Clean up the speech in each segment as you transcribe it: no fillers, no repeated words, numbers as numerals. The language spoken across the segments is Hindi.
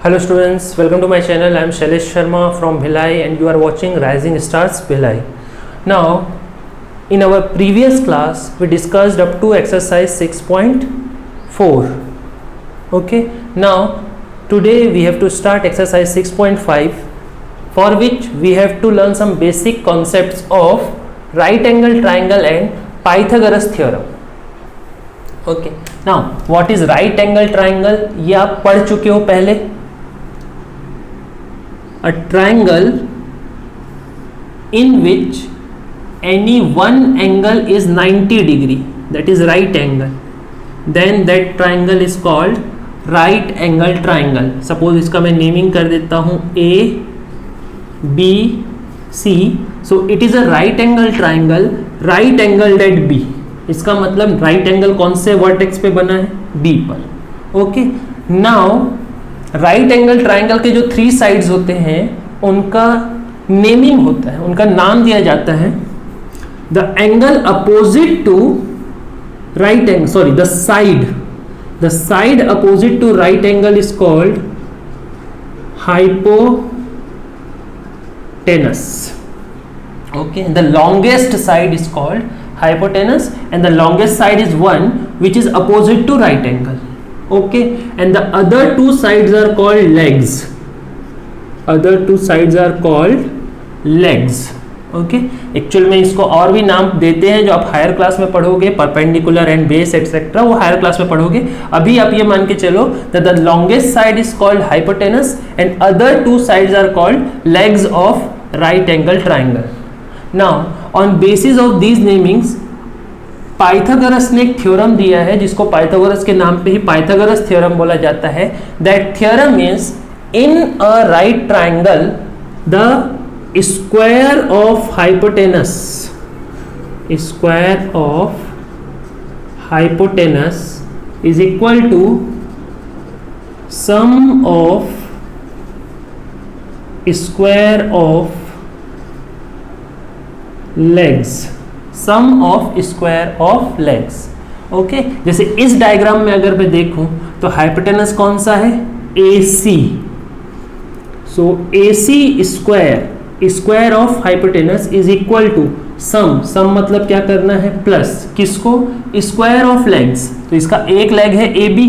Hello students, welcome to my channel. I am Shailesh Sharma from Bhilai and you are watching Rising Stars Bhilai. Now, in our previous class, we discussed up to exercise 6.4. Okay, now today we have to start exercise 6.5, for which we have to learn some basic concepts of right angle triangle and Pythagoras theorem. Okay, now what is right angle triangle? ये आप पढ़ चुके हो पहले. A triangle in which any one angle is 90 degree, that is right angle, then that triangle is called right angle triangle. Suppose इसका मैं नेमिंग कर देता हूँ A B C, so it is a right angle triangle, right angled at B. इसका मतलब राइट एंगल कौन से वर्टेक्स पे बना है? B पर. Okay, now right angle triangle के जो 3 साइड्स होते हैं उनका नेमिंग होता है, उनका नाम दिया जाता है the angle opposite to right angle, sorry the side opposite to right angle is called hypotenuse. Okay, the longest side is called hypotenuse and the longest side is one which is opposite to right angle. Okay, and the other 2 sides are called legs. Okay, actual में इसको और भी नाम देते हैं जो आप हायर क्लास में पढ़ोगे, परपेंडिकुलर एंड बेस एक्सेट्रा, वो हायर क्लास में पढ़ोगे. अभी आप ये मान के चलो that the longest side is called hypotenuse and other 2 sides are called legs of right angle triangle. Now on basis of these namings, Pythagoras ने एक थ्योरम दिया है जिसको पाइथागोरस के नाम पे ही पाइथागोरस थ्योरम बोला जाता है. That theorem is in a right triangle the square of hypotenuse is equal to sum of square of square of legs. Okay, जैसे इस डायग्राम में अगर मैं देखूं तो हाइपोटेनस कौन सा है? AC. So AC square of hypotenuse is equal to sum मतलब क्या करना है? प्लस किसको? Square of legs. तो इसका एक लेग है AB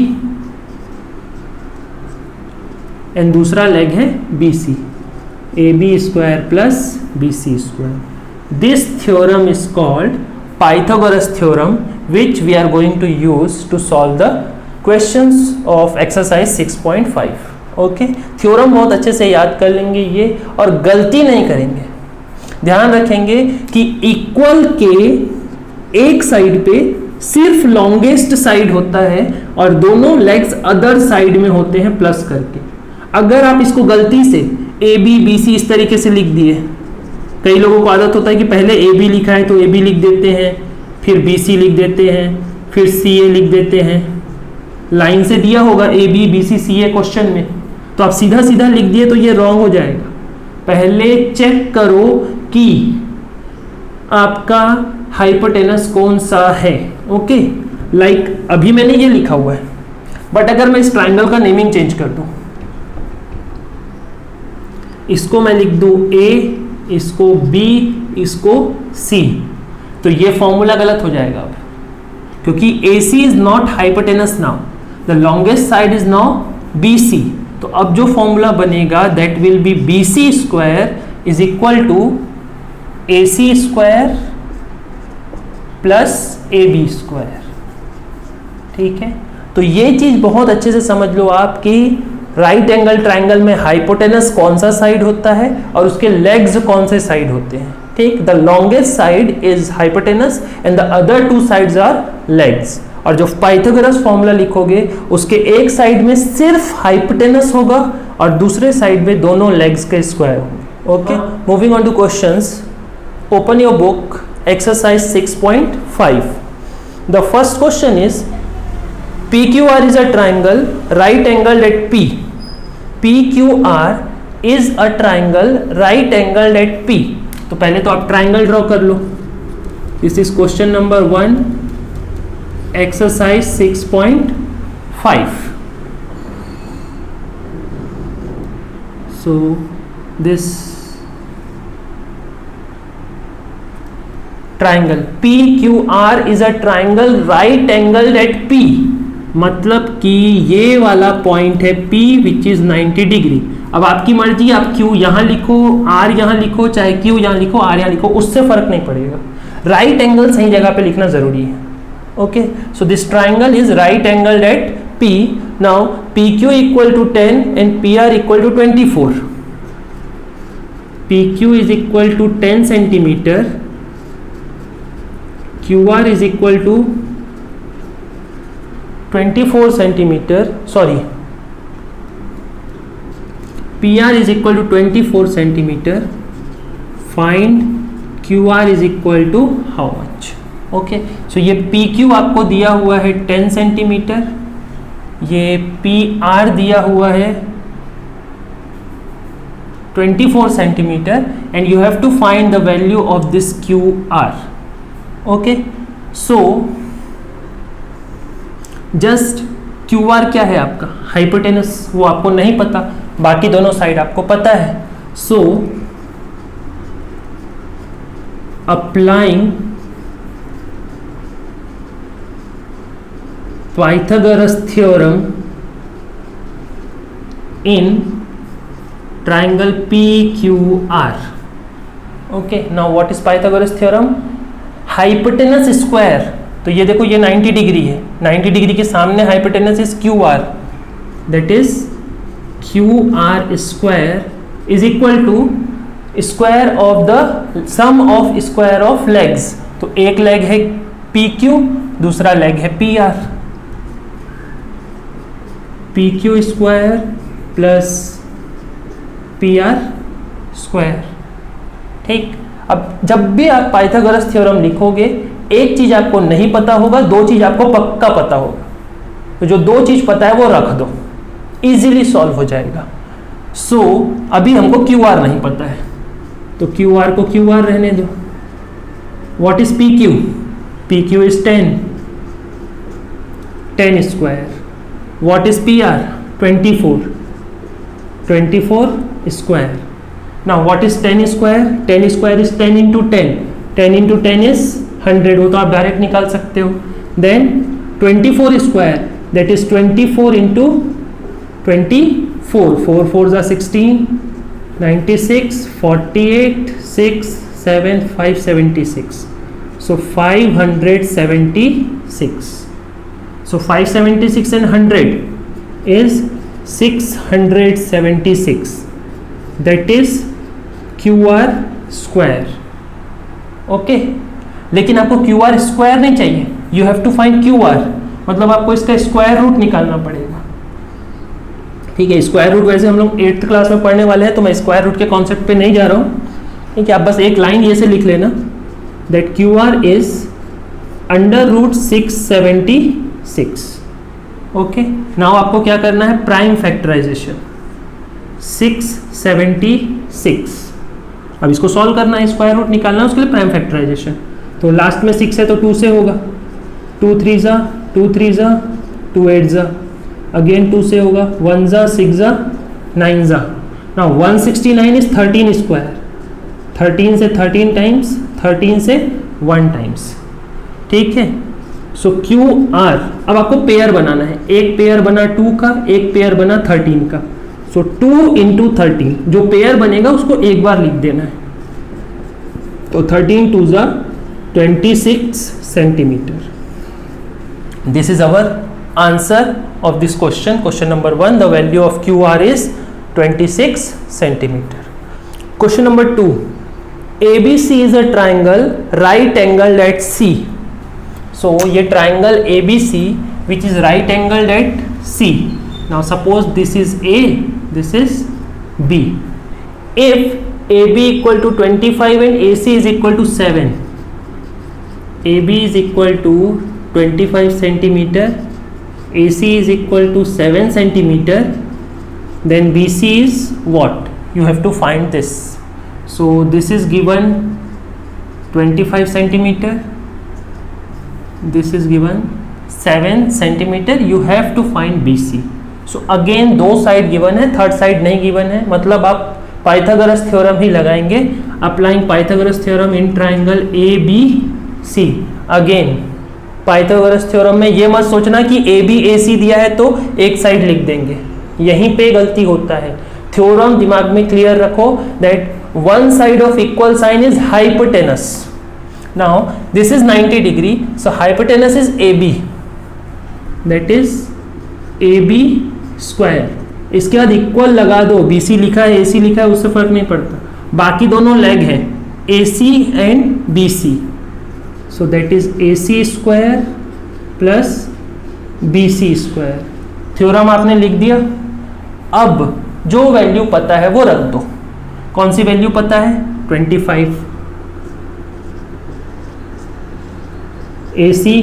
एंड दूसरा लेग है BC. AB square plus BC square. This theorem is called Pythagoras theorem, which we are going to use to solve the questions of exercise 6.5. Okay, theorem बहुत अच्छे से याद कर लेंगे ये, और गलती नहीं करेंगे. ध्यान रखेंगे कि इक्वल के एक साइड पे सिर्फ लॉन्गेस्ट साइड होता है और दोनों लेग्स अदर साइड में होते हैं प्लस करके. अगर आप इसको गलती से AB BC इस तरीके से लिख दिए, कई लोगों को आदत होता है कि पहले AB लिखा है तो AB लिख देते हैं, फिर BC लिख देते हैं, फिर CA लिख देते हैं. लाइन से दिया होगा AB BC CA क्वेश्चन में, तो आप सीधा सीधा लिख दिए तो ये रॉन्ग हो जाएगा. पहले चेक करो कि आपका हाइपोटेनस कौन सा है. ओके, लाइक अभी मैंने ये लिखा हुआ है, बट अगर मैं इस ट्राइंगल का नेमिंग चेंज कर दूं, इसको मैं लिख दूं A, इसको B, इसको C, तो ये फॉर्मूला गलत हो जाएगा अब, क्योंकि AC is not hypotenuse now, the longest side is now BC. तो अब जो फॉर्मूला बनेगा that will be BC square is equal to AC square plus AB square. ठीक है, तो ये चीज बहुत अच्छे से समझ लो आप कि राइट एंगल ट्राइंगल में हाइपोटेनस कौन सा साइड होता है और उसके लेग्स कौन से साइड होते हैं. ठीक, the longest side is hypotenuse and the other 2 sides are legs. और जो पाइथागोरस फॉर्मूला लिखोगे उसके एक साइड में सिर्फ हाइपोटेनस होगा और दूसरे साइड में दोनों लेग्स के स्क्वायर होंगे. Okay, moving on two questions. Open your book, exercise 6.5. The first question is PQR is a triangle right angled at P. PQR is a triangle right angled at P. तो पहले तो आप ट्राइंगल ड्रॉ कर लो. This is question number 1, exercise 6.5. so this triangle PQR is a triangle right angled at P, मतलब कि ये वाला पॉइंट है P विच इज 90 डिग्री। अब आपकी मर्जी, आप Q यहाँ लिखो, R यहाँ लिखो, चाहे Q यहाँ लिखो, R यहाँ लिखो, उससे फर्क नहीं पड़ेगा। राइट एंगल सही जगह पे लिखना जरूरी है। Okay, so this triangle is right angled at P। Now PQ equal to 10 and PR equal to 24। PQ is equal to 10 centimetre, QR is equal to 24 centimeter, sorry, PR is equal to 24 centimeter. Find QR is equal to how much? Okay, so ये PQ आपको दिया हुआ है 10 सेंटीमीटर, ये PR दिया हुआ है 24 centimetre, and you have to find the value of this QR. Okay, so just QR क्या है आपका, हाइपोटेनस, वो आपको नहीं पता, बाकी दोनों साइड आपको पता है। सो applying Pythagoras theorem in triangle PQR। Okay, now what is Pythagoras theorem? Hypotenuse square, तो ये देखो ये 90 डिग्री है, 90 डिग्री के सामने hypotenuse is QR, that is QR square is equal to square of the sum of square of legs. तो एक लेग है PQ, दूसरा लेग है PR। PQ square plus PR square. ठीक, अब जब भी आप पाइथागोरस थ्योरम लिखोगे, एक चीज आपको नहीं पता होगा, दो चीज आपको पक्का पता होगा। तो जो दो चीज पता है वो रख दो, इजीली सॉल्व हो जाएगा। सो अभी हमको QR नहीं पता है, तो QR को QR रहने दो। What is PQ? PQ is 10 square. What is PR? 24 square. Now what is 10 square? 10 square is 10 into 10. 10 into 10 is 100. वो तो आप डायरेक्ट निकाल सकते हो। Then 24 square, that is 24 into 24. 4 4s are 16, 96, 48, 6, 7, 576. So 576. So 576 and 100 is 676. That is QR square. Okay, लेकिन आपको QR स्क्वायर नहीं चाहिए, you have to find QR, मतलब आपको इसका स्क्वायर रूट निकालना पड़ेगा। ठीक है, स्क्वायर रूट वैसे हम लोग 8th क्लास में पढ़ने वाले हैं, तो मैं स्क्वायर रूट के कॉन्सेप्ट पे नहीं जा रहा हूँ। ठीक है, आप बस एक लाइन ये से लिख लेना, that QR is under root 676। Okay, now आपको क्या करना है? Prime factorisation 676। अब इसको सॉल्व करना है, स्क्वायर रूट निकालना है, उसके लिए प्राइम फैक्टराइजेशन। तो लास्ट में 6 है तो 2 से होगा, 2 3 जा, 2 3 जा, 2 8 जा, अगेन 2 से होगा, 1 जा, 6 जा, 9 जा। नाउ 169 इज 13 स्क्वायर, 13 से 13 टाइम्स, 13 से 1 टाइम्स। ठीक है, सो QR अब आपको पेयर बनाना है, एक पेयर बना 2 का, एक पेयर बना 13 का। सो 2 into 13, जो पेयर बनेगा उसको एक बार लिख देना है। तो 13 2 जा 26 centimetre. This is our answer of this question, question number 1। The value of QR is 26 centimetre. Question number 2, ABC is a triangle right angled eight C। सो ये triangle ABC which is right angled eight C। Now suppose this is A, this is B. If AB equal to 25 and AC is equal to 7, AB is equal to 25 centimeter, AC is equal to 7 centimeter, then BC is what? You have to find this. So this is given 25 centimeter, this is given 7 centimeter. You have to find BC. So again दो साइड गिवन है, थर्ड साइड नहीं गिवन है, मतलब आप पाइथागोरस थ्योरम ही लगाएंगे, applying Pythagoras theorem in triangle A B C. Again Pythagoras theorem में ये मत सोचना कि ए बी ए सी दिया है तो एक साइड लिख देंगे, यहीं पे गलती होता है। थ्योरम दिमाग में क्लियर रखो that one side of equal sign is hypotenuse. Now this is 90 degree, so hypotenuse is A B, that is A B square. इसके बाद इक्वल लगा दो, बी सी लिखा है ए सी लिखा है उससे फर्क नहीं पड़ता, बाकी दोनों लेग है A C and B C, so that is A C square plus B C square. Theorem आपने लिख दिया। अब जो वैल्यू पता है वो रख दो। कौन सी वैल्यू पता है? 25। A C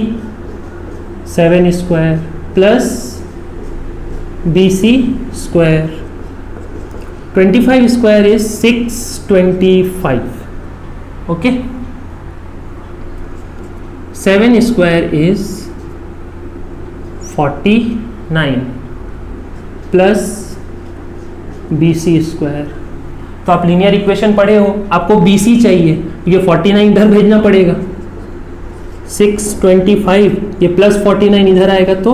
7 square plus B C square, 25 square is 625, okay. 7 square is 49 plus B C square. तो आप लीनियर इक्वेशन पढ़े हो, आपको बी सी चाहिए, ये 49 इधर भेजना पड़ेगा, 625 ये प्लस 49 इधर आएगा तो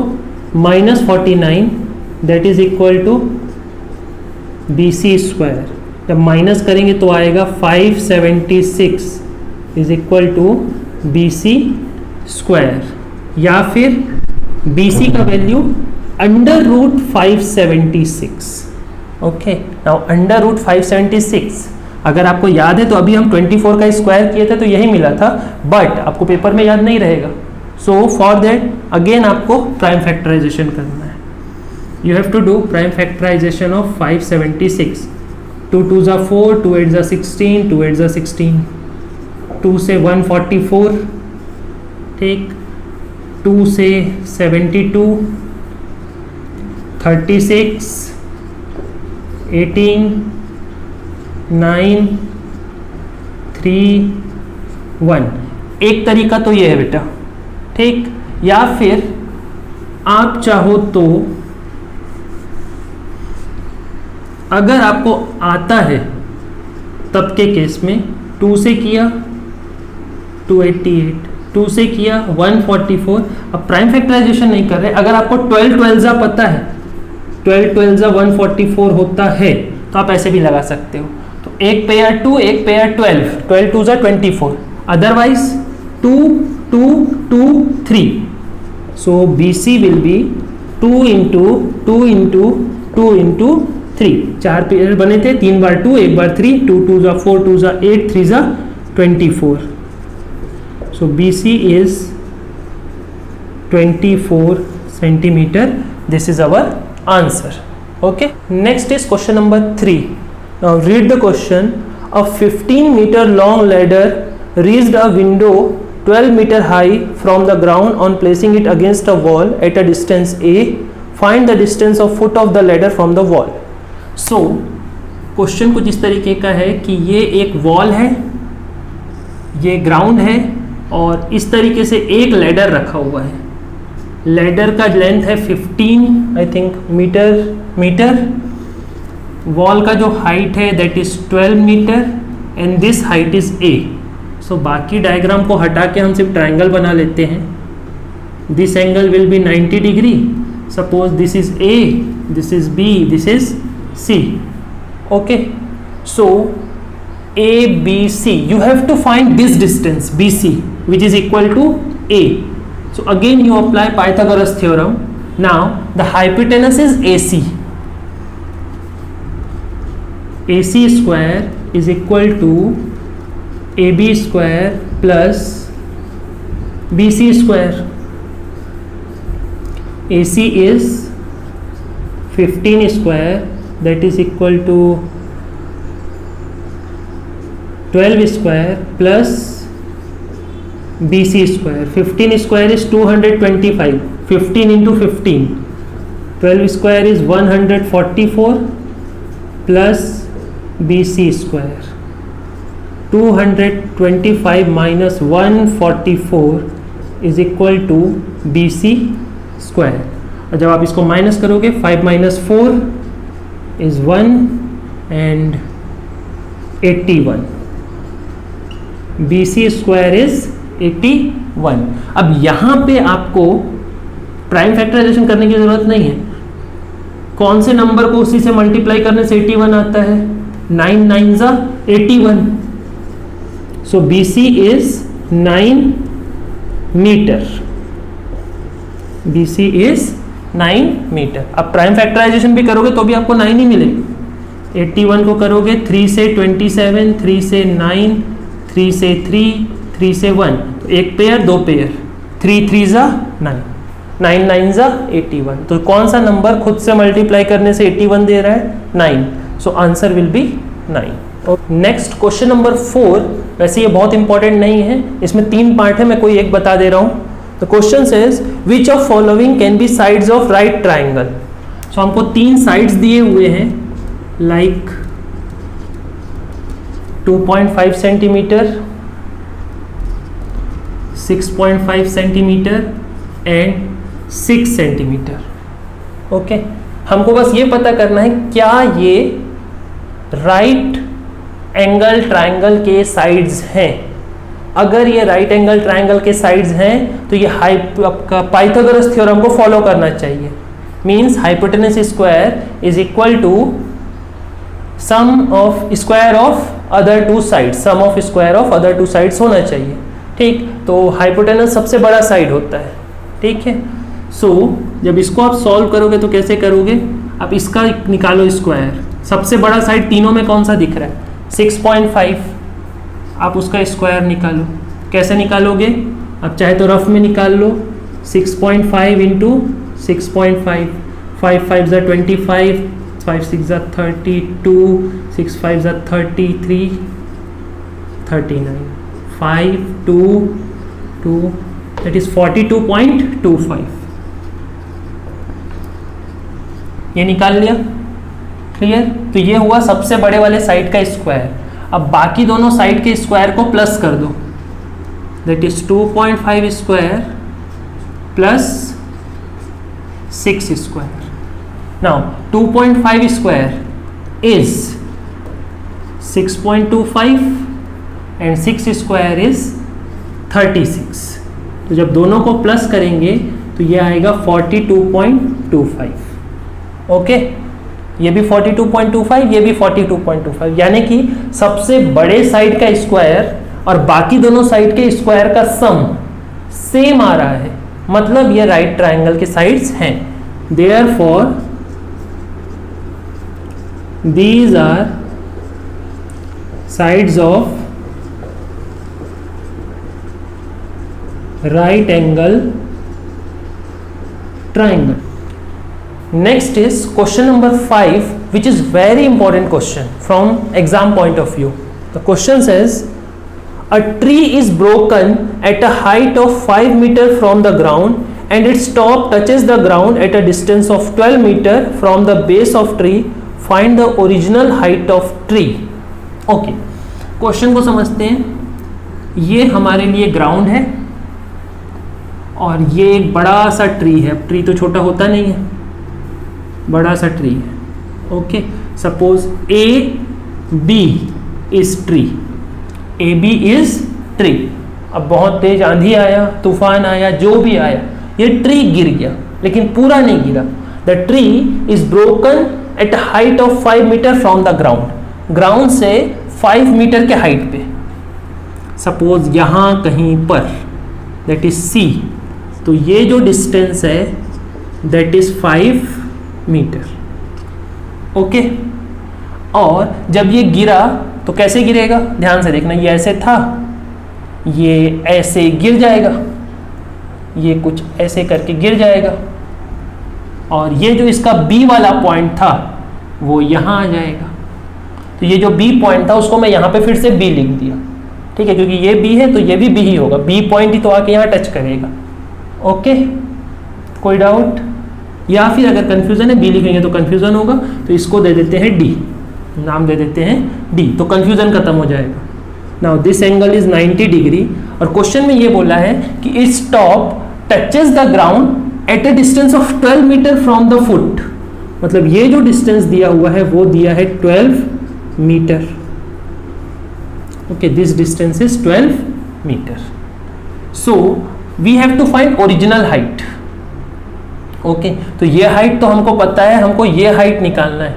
minus 49, that is equal to B C square. जब माइनस करेंगे तो आएगा 576 is equal to B C square, या फिर बी सी का value under root 576, okay. Now under root 576 अगर आपको याद है तो अभी हम 24 का स्क्वायर किए थे तो यही मिला था, बट आपको पेपर में याद नहीं रहेगा, सो फॉर दैट अगेन आपको प्राइम फैक्टराइजेशन करना है। You have to do prime factorization of 576। 2 2s are 4, 2 8s are 16, 2 8s are 16, 2 से 144, ठीक, 2 से 72, 36, 18, 9, 3, 1। एक तरीका तो ये है बेटा, ठीक। या फिर आप चाहो तो अगर आपको आता है तब के केस में 2 से किया 288, 2 से किया 144। अब प्राइम फैक्टराइजेशन नहीं कर रहे, अगर आपको 12 12 पता है, 12 12 144 होता है तो आप ऐसे भी लगा सकते हो। तो एक पेयर 2, एक pair 12, 12 2 24, otherwise 2 2 2 3। So B C will be 2 into 2 into 2 into 3। 4 pair बने थे, 3 बार 2 1 बार 3, 2 2 4 2 8 3 24। So B C is 24 centimeter. This is our answer. Okay, next is question number 3. Now read the question. A 15-meter long ladder reached a window 12 meter high from the ground. On placing it against a wall at a distance A, find the distance of foot of the ladder from the wall. So question कुछ इस तरीके का है कि ये एक वॉल है, ये ग्राउंड है, और इस तरीके से एक लैडर रखा हुआ है। लैडर का लेंथ है 15 आई थिंक मीटर, वॉल का जो हाइट है that is 12 metre and this height is A. So बाकी डायग्राम को हटा के हम सिर्फ ट्राइंगल बना लेते हैं। This angle will be 90 degree, suppose this is A, this is B, this is C, okay. So A B C, you have to find this distance BC which is equal to A. So again you apply Pythagoras theorem. Now the hypotenuse is AC. AC square is equal to AB square plus BC square. AC is 15 square, that is equal to 12 square plus BC square. 15 square is 225, 15 into 15, 12 square is 144 plus BC square. 225 minus 144 is equal to BC square. और जब आप इसको माइनस करोगे 5 minus 4 is 1 and 81, BC square is 81। अब यहां पे आपको प्राइम फैक्टराइजेशन करने की जरूरत नहीं है, कौन से नंबर को उसी से मल्टीप्लाई करने से 81 आता है, 9 9 जा 81, so BC is 9 metre, BC is 9 metre. अब प्राइम फैक्टराइजेशन भी करोगे तो भी आपको 9 ही मिलेगी। 81 को करोगे 3 से 27, 3 से 9, 3 से 3, 3 से 1, तो एक पेयर, दो पेयर, 3 3 जा 9, 9 9 जा 81। तो कौन सा नंबर खुद से मल्टीप्लाई करने से 81 दे रहा है, 9, so answer will be 9। Next question number 4, वैसे ये बहुत इंपॉर्टेंट नहीं है, इसमें 3 पार्ट है, मैं कोई एक बता दे रहा हूँ। The question says which of following can be sides of right triangle. So हमको 3 साइड्स दिए हुए हैं, like 2.5 centimetre, 6.5 centimetre and 6 centimetre. Okay, हमको बस ये पता करना है क्या ये राइट एंगल ट्राइंगल के साइड्स हैं। अगर ये राइट एंगल ट्राइंगल के साइड्स हैं तो ये आपका पाइथागोरस थ्योरम को फॉलो करना चाहिए। Means hypotenuse square is equal to sum of square of other two sides, sum of square of other two sides होना चाहिए। ठीक, तो हाइपोटेनस सबसे बड़ा साइड होता है। ठीक है, सो जब इसको आप सॉल्व करोगे तो कैसे करोगे, आप इसका निकालो स्क्वायर, सबसे बड़ा साइड तीनों में कौन सा दिख रहा है, 6.5, आप उसका स्क्वायर निकालो। कैसे निकालोगे, आप चाहे तो रफ में निकाल लो, 6.5 इंटू 6.5, 5 5 ज़ा 25, 5 6 ज़ा 32, 6 5 ज़ा 33, 39, 5 2 2, दैट इज 42.25। ये निकाल लिया, क्लियर। तो ये हुआ सबसे बड़े वाले साइड का स्क्वायर। अब बाकी दोनों साइड के स्क्वायर को प्लस कर दो, that is 2.5 square plus 6 square. Now 2.5 square is 6.25 and 6 square is 36। तो जब दोनों को प्लस करेंगे तो ये आएगा 42.25। ओके, ये भी 42.25, ये भी 42.25, यानी कि सबसे बड़े साइड का स्क्वायर और बाकी दोनों साइड के स्क्वायर का सम सेम आ रहा है, मतलब ये राइट ट्राइंगल के साइड्स हैं। Therefore these are sides of right angle triangle. Next is question number 5, which is very important question from exam point of view. The question says a tree is broken at a height of 5 meter from the ground and its top touches the ground at a distance of 12 meter from the base of tree. Find the original height of tree. Okay, question को समझते हैं। ये हमारे लिए ग्राउंड है और ये एक बड़ा सा ट्री है। ट्री तो छोटा होता नहीं है, बड़ा सा ट्री है। Okay, suppose A B is tree, A B is tree. अब बहुत तेज आंधी आया, तूफान आया, जो भी आया, ये ट्री गिर गया, लेकिन पूरा नहीं गिरा। The tree is broken at height of 5 metre from the ground. Ground से 5 मीटर के हाइट पे, सपोज यहां कहीं पर, दैट इज सी। तो ये जो डिस्टेंस है दैट इज 5 मीटर। ओके, और जब ये गिरा तो कैसे गिरेगा, ध्यान से देखना, ये ऐसे था, ये ऐसे गिर जाएगा, ये कुछ ऐसे करके गिर जाएगा, और ये जो इसका बी वाला पॉइंट था वो यहाँ आ जाएगा। तो ये जो बी पॉइंट था उसको मैं यहाँ पे फिर से बी लिख दिया, ठीक है, क्योंकि ये बी है तो ये भी बी ही होगा, बी पॉइंट ही तो आके यहाँ टच करेगा। ओके, कोई डाउट? या फिर अगर कंफ्यूजन है, बी लिखेंगे तो कंफ्यूजन होगा, तो इसको दे देते हैं डी, नाम दे देते हैं डी, तो कंफ्यूजन खत्म हो जाएगा। Now this angle is 90 degree और क्वेश्चन में ये बोला है कि it's top touches the ground at a distance of 12 metre from the foot, मतलब ये जो डिस्टेंस दिया हुआ है वो दिया है 12 metre. Okay, this distance is 12 metre. So we have to find original height. Okay, तो ये हाइट तो हमको पता है, हमको ये हाइट निकालना है,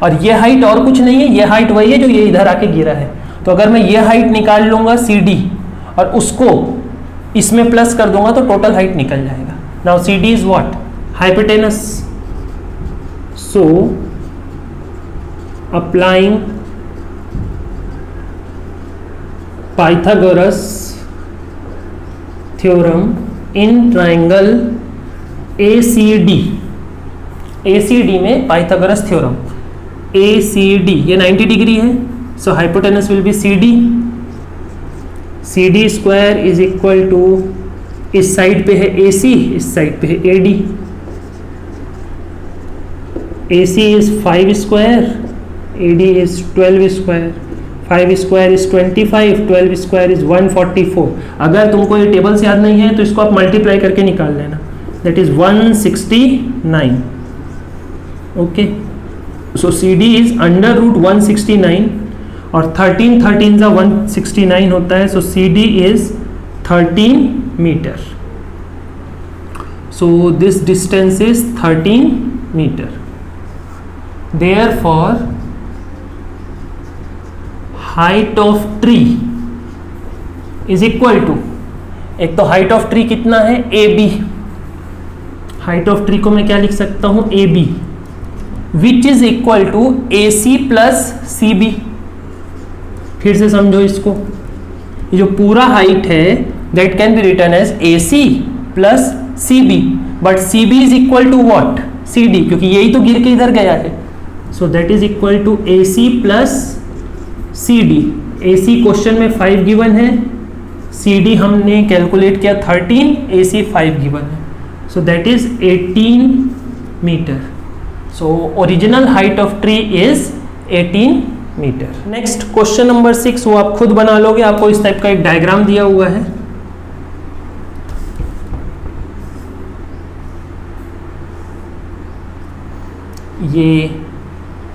और ये हाइट और कुछ नहीं है, ये हाइट वही है जो ये इधर आके गिरा है। तो अगर मैं ये हाइट निकाल लूंगा CD और उसको इसमें प्लस कर दूंगा तो टोटल हाइट निकल जाएगा। Now CD is what? Hypotenuse. So applying Pythagoras theorem in triangle ACD, ACD में पाइथागोरस थ्योरम ACD ये 90 डिग्री है, so hypotenuse will be CD। CD square is equal to, इस साइड पे है AC, इस साइड पे है AD। AC is 5 square, AD is 12 square. 5 square is 25, 12 square is 144। अगर तुमको ये टेबल से याद नहीं है तो इसको आप मल्टीप्लाई करके निकाल लेना, that is 169। Okay, so CD is under root 169 और 13 13 का 169 होता है, so CD is 13 metre. So this distance is 13 metre. Therefore height of tree is equal to, एक तो हाइट ऑफ ट्री कितना है AB, हाइट ऑफ ट्री को मैं क्या लिख सकता हूं AB, which is equal to AC plus CB। फिर से समझो इसको, ये जो पूरा हाइट है that can be written as AC plus CB, but CB is equal to what? CD, क्योंकि यही तो गिर के इधर गया है। So that is equal to AC plus CD। AC question में 5 गिवन है, CD हमने कैलकुलेट किया 13, AC 5 गिवन है, so that is 18 metre. So original height of tree is 18 metre. Next question number 6, वो आप खुद बना लोगे, आपको इस टाइप का एक डायग्राम दिया हुआ है। ये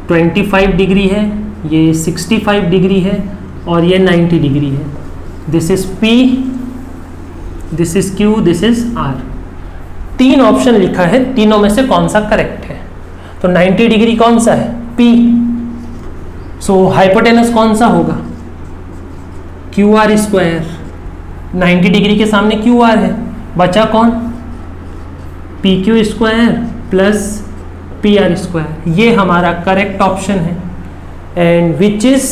25 डिग्री है, ये 65 डिग्री है और ये 90 डिग्री है। This is P, this is Q, this is R। 3 option लिखा है, तीनों में से कौन सा करेक्ट है? तो 90 डिग्री कौन सा है? P। सो हाइपोटेनस कौन सा होगा? QR square. 90 डिग्री के सामने QR है, बचा कौन? PQ square plus PR square. ये हमारा करेक्ट ऑप्शन है। एंड विच इज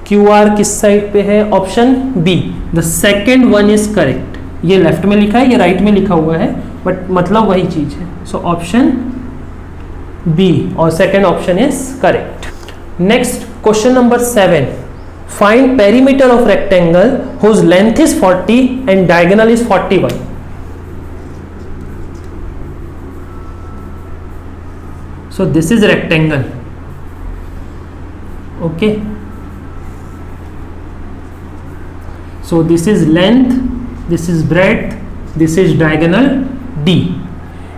QR किस साइड पे है? Option B, the second one is correct. ये लेफ्ट में लिखा है, ये राइट में लिखा हुआ है, बट मतलब वही चीज है। सो ऑप्शन B और second option is correct. Next question number 7, find perimeter of rectangle whose length is 40 and diagonal is 41। So this is rectangle. Okay, so this is length, this is breadth, this is diagonal D,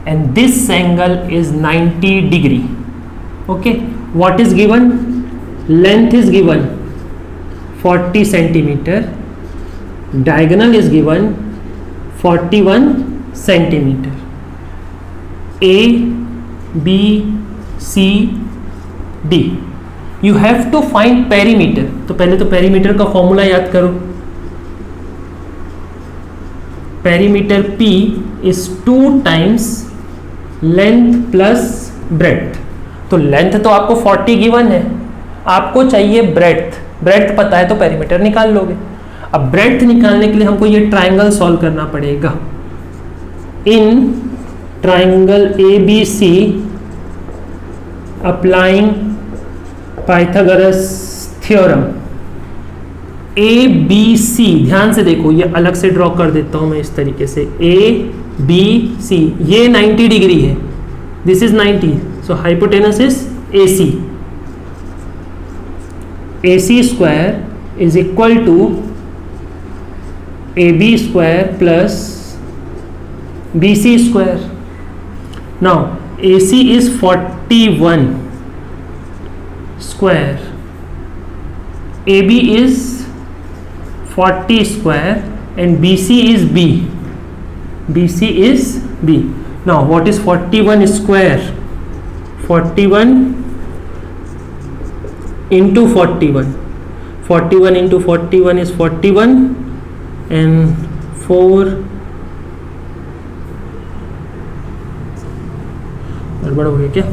and this angle is 90 degree. Okay, what is given? Length is given 40 centimeter, diagonal is given 41 centimeter. A, B, C, D. You have to find perimeter. तो पहले तो पेरीमीटर का फॉर्मूला याद करो। Perimeter P is 2 times length plus breadth. तो लेंथ तो आपको 40 गिवन है, आपको चाहिए ब्रेड्थ। ब्रेड्थ पता है तो पेरीमीटर निकाल लोगे। अब ब्रेड्थ निकालने के लिए हमको ये ट्राइंगल सॉल्व करना पड़ेगा। In triangle ABC applying Pythagoras theorem ABC, ध्यान से देखो, ये अलग से ड्रॉ कर देता हूं मैं इस तरीके से। ABC, ये 90 डिग्री है, this is 90, so hypotenuse is AC। AC square is equal to AB square plus BC square. Now AC is 41 square, AB is 40 square, and BC is B. BC is B. Now what is 41 square? 41 into 41. 41 into 41 is 41, and 4 गड़बड़ हो गया क्या?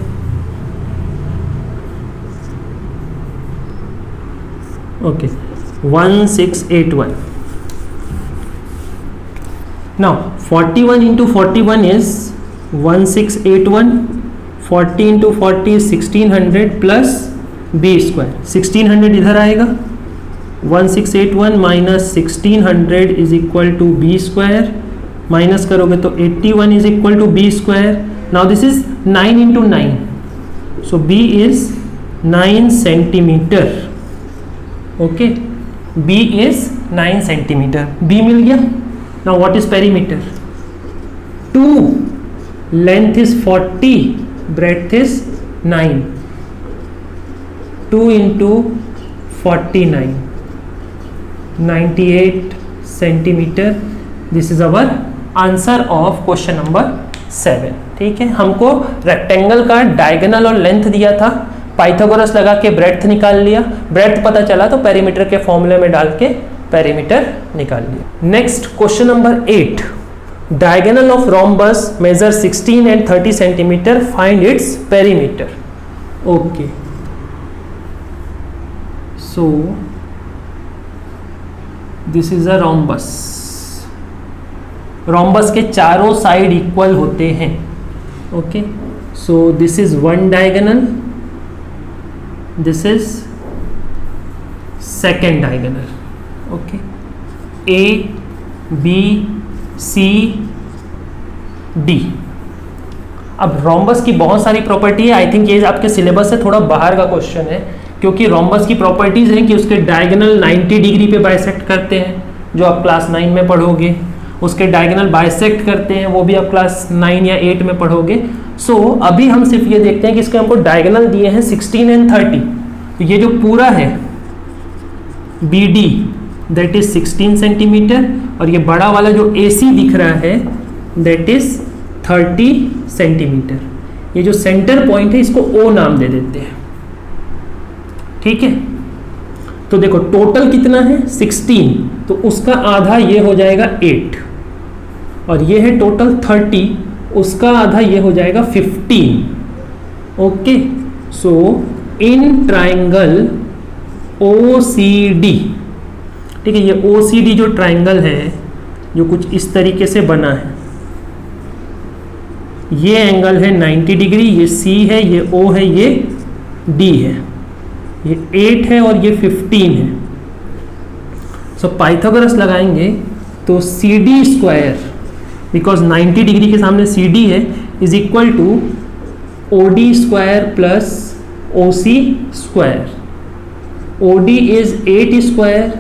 Okay, 1681. Now 41 into 41 is 1681. 40 into 40 is 1600 plus B square. 1600 इधर आएगा. 1681 minus 1600 is equal to B square. Minus करोगे तो 81 is equal to B square. Now this is 9 into 9. So B is 9 centimeter. Okay, B is 9 centimeter. B मिल गया. Now what is perimeter? 2, length is 40, breadth is 9. 2 into 49, 98 centimeter. This is our answer of question number 7. ठीक है, हमको रेक्टेंगल का डायगोनल और लेंथ दिया था, पाइथागोरस लगा के ब्रेड्थ निकाल लिया, ब्रेड्थ पता चला तो पेरीमीटर के फॉर्मूले में डाल के पेरीमीटर निकाल लिया. Next question number 8. Diagonal of rhombus measure 16 and 30 centimetre, find its perimeter. Okay, so this is a rhombus. Rhombus के चारों साइड इक्वल होते हैं. Okay, so this is one diagonal, this is second diagonal. Okay, A, B, C, D. अब रोम्बस की बहुत सारी प्रॉपर्टी है. आई थिंक ये आपके सिलेबस से थोड़ा बाहर का क्वेश्चन है, क्योंकि रोम्बस की प्रॉपर्टीज हैं कि उसके डायगोनल 90 डिग्री पे बाइसेक्ट करते हैं, जो आप क्लास 9 में पढ़ोगे. उसके डायगोनल बाइसेक्ट करते हैं, वो भी आप क्लास 9 या 8 में पढ़ोगे. सो अभी हम सिर्फ ये देखते हैं कि इसके हमको डायगोनल दिए हैं 16 and 30. तो ये जो पूरा है BD दैट इज 16 सेंटीमीटर, और ये बड़ा वाला जो AC दिख रहा है दैट इज 30 सेंटीमीटर. ये जो सेंटर पॉइंट है इसको O नाम दे देते हैं. ठीक है, तो देखो टोटल कितना है 16, तो उसका आधा ये हो जाएगा 8, और ये है टोटल 30, उसका आधा ये हो जाएगा 15. Okay, so in triangle OCD, ठीक है, ये OCD जो ट्राइंगल है जो कुछ इस तरीके से बना है, ये एंगल है 90 डिग्री, ये C है, ये O है, ये D है, ये 8 है और ये 15 है. सो पाइथागोरस लगाएंगे तो CD स्क्वायर, बिकॉज 90 डिग्री के सामने CD है, is equal to OD square plus OC square. OD is 8 square,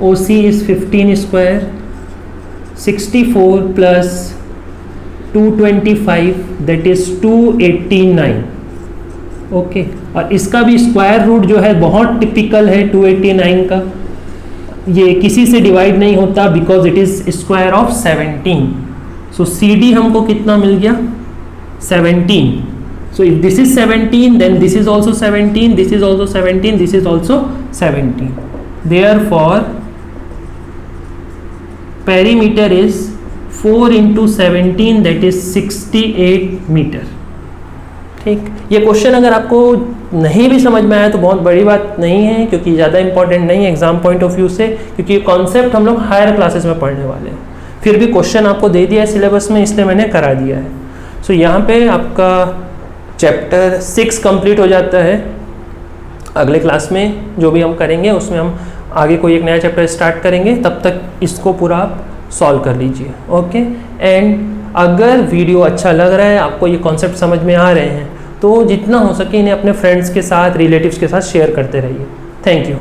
OC is 15 square. 64 plus 225 that is 289. Okay, और इसका भी स्क्वायर रूट जो है बहुत टिपिकल है 289 का, ये किसी से डिवाइड नहीं होता because it is square of 17. So CD हमको कितना मिल गया 17. So if this is 17 then this is also 17, this is also 17, this is also 17. Therefore perimeter is 4 into 17 that is 68 metre. ठीक, ये क्वेश्चन अगर आपको नहीं भी समझ में आया तो बहुत बड़ी बात नहीं है, क्योंकि ज़्यादा इंपॉर्टेंट नहीं है एग्जाम पॉइंट ऑफ व्यू से, क्योंकि ये कॉन्सेप्ट हम लोग हायर क्लासेस में पढ़ने वाले हैं. फिर भी क्वेश्चन आपको दे दिया है सिलेबस में, इसलिए मैंने करा दिया है. सो यहाँ पे आपका चैप्टर 6 कंप्लीट हो जाता है. अगले क्लास में जो भी हम करेंगे उसमें हम आगे कोई एक नया चैप्टर स्टार्ट करेंगे, तब तक इसको पूरा आप सॉल्व कर लीजिए. ओके, एंड अगर वीडियो अच्छा लग रहा है, आपको ये कॉन्सेप्ट समझ में आ रहे हैं, तो जितना हो सके इन्हें अपने फ्रेंड्स के साथ, रिलेटिव्स के साथ शेयर करते रहिए. Thank you.